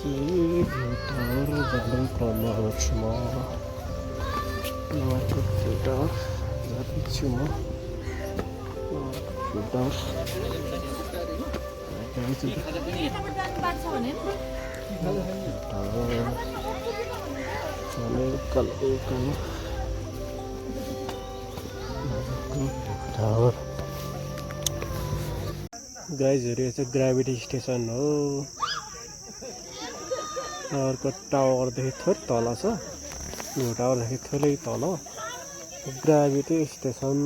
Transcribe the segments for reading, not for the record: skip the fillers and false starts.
Gitar जाँदै कलर्समा नर्को filter जाँदैछु म फिल्टर गाइजहरु यो चाहिँ ग्राभिटी स्टेसन हो अर्को टावरदेखि थोरै तल छ यो टावरदेखि थोरै तल ग्राभिटी स्टेसन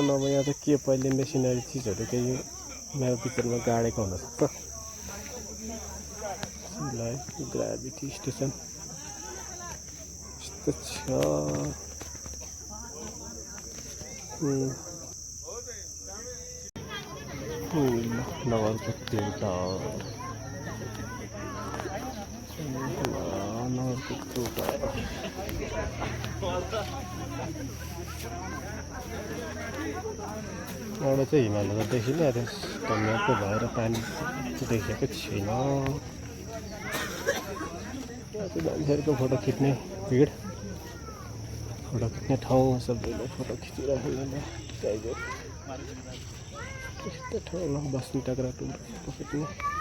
अब यहाँ चाहिँ के पहिले मेसिनरी चिजहरू केही मेरो पिक्चरमा गाडेको हुनसक्छ ग्राभिटी स्टेसन यस्तो छ नगरको एउटा चाहिँ हिमालय देखिने कन्याको भएर पानी देखेको छैन मान्छेहरूको फोटो खिच्ने भिड फोटो खिच्ने ठाउँ सबैले फोटो खिचिरहेको त्यस्तो ठाउँमा बस्ने टक्रा टुक्रा फोटो खिच्ने